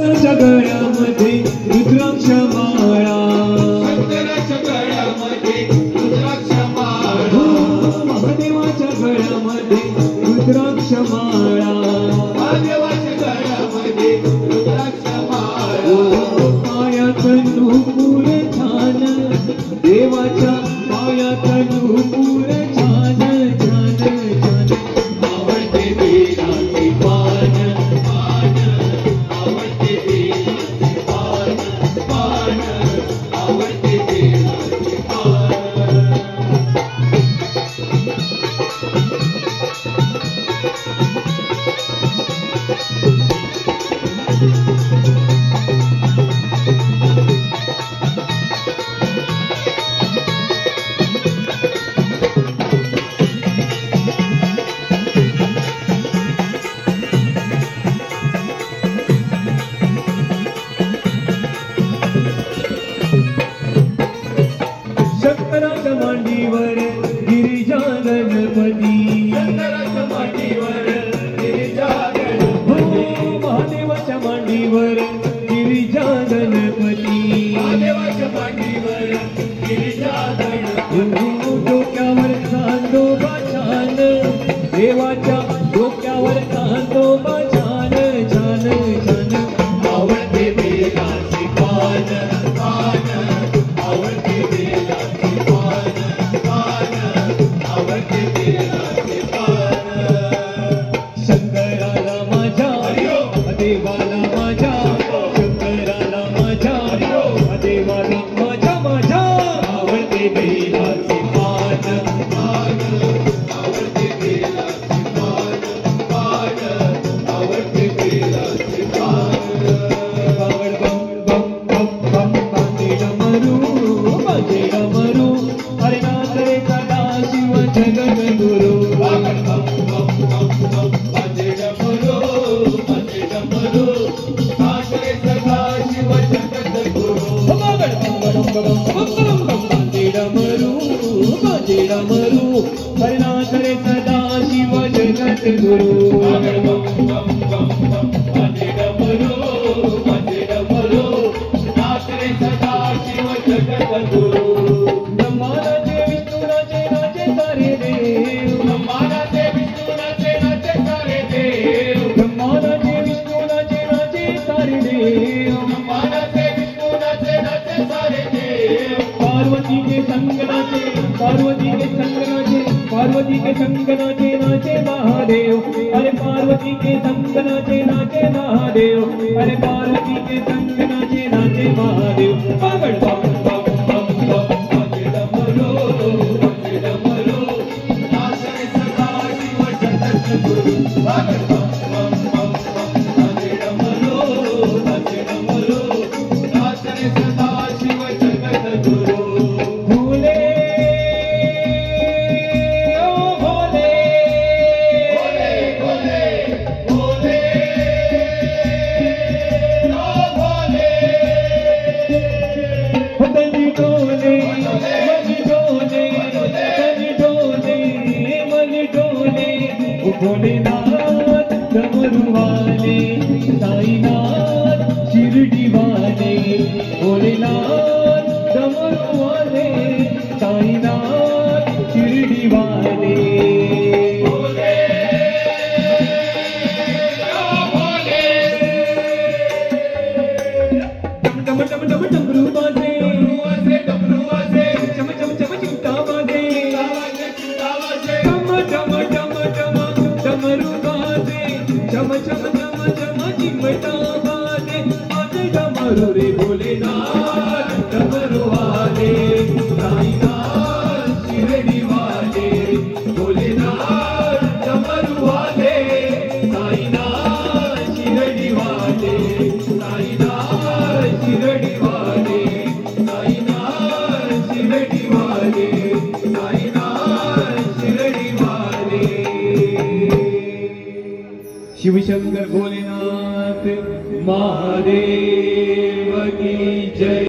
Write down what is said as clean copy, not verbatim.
गळ्यामध्ये रुद्राक्ष माळा, शंकराच्या गळ्यामध्ये रुद्राक्ष माळा, महादेवाच्या गळ्यामध्ये रुद्राक्ष माळा, महादेवाच्या गळ्यामध्ये रुद्राक्ष माळा, पायात नूपुर छान, देवाच्या पायात नूपुर छान छान छान, आवडते बेलाचे पान पान, आवडते बेलाचे पान पान, आवडते बेलाचे पान. शंकराच्या मांडीवर गिरिजा गणपती, शंकराच्या मांडीवर गिरिजा गणपती, महादेवाच्या मांडीवर गिरिजा गणपती, महादेवाच्या मांडीवर गिरिजा गणपती, डोक्यावर चांदोबा छान, देवाच्या डोक्यावर चांदोबा छान छान छान, आवडते बेलाचे पान पान, आवडते बेलाचे पान पान, आवडते बेलाचे पान. शंकराला माझ्या देवाला माझ्या, शंकराला माझ्या देवाला माझ्या माझ्या, आवडते बेलाचे पान पान, आवडते बेलाचे पान पान, आवडते बेलाचे पान. बावड बम बम बम बम बांधे डमरू, बांधे डमरू, हरे नाथ रे सदा शिव जगद्गुरु, बागड बम बम बम बम, बाजे डमरू, बाजे डमरू, नाचरे सदा शिव जगद्गुरु. बावड बम बम बम बम बम बांधे डमरू, बांधे डमरू, हरे नाथ रे सदा शिव जगद्गुरु, बागड बम बम बम बम, बाजे डमरू, बाजे डमरू, नाचरे सदा शिव जगद्गुरु. ब्रह्मानाचे विष्णुनाचे नाचे सारे देव, ब्रह्मानाचे विष्णुनाचे नाचे सारे देव, ब्रह्मानाचे विष्णुनाचे नाचे सारे देव, ब्रह्मानाचे विष्णुनाचे नाचे सारे देव. पार्वती के संगनाचे, पार्वती के संगनाचे, पार्वती के संगनाचे नाचे महादेव, अरे पार्वती के संगनाचे नाचे महादेव, अरे पार्वती के संगनाचे नाचे महादेव, बागड बम बम बम बम, बाजे डमरू, बाजे डमरू, नाचरे सदा शिव जगद्गुरु. बागड बम बम बम बम, बाजे डमरू, बाजे डमरू, नाचरे सदा शिव जगद्गुरु. भोले ओ भोले, भोले भोले भोले, ओ भोले. तनी डोले मन डोले, तनी डोले मन डोले, ओ भोलेनाथ डमरू वाले, साईनाथ शिरडी वाले, भोलेनाथ डमरू वाले, साईनाथ शिरडी वाले, भोले ओ भोले. डम डम डम डम डमरू बाजे, डमरू वाजे, चम चम चम चिमटा बाजे, वाजे, चिमटा वाजे, डम डम डम डम डमरू बाजे, चम चम चम चम चिमटा बाजे, बाजे डमरू रे भोलेनाथ डमरू वाले, साईनाथ शिरडी वाले, भोलेनाथ डमरू वाले, साईनाथ शिरडी वाले, साईनाथ शिरडी वाले, साईनाथ शिरडी वाले, साईनाथ शिरडी वाले. शिवशंकर भोलेनाथ महादेव की जय.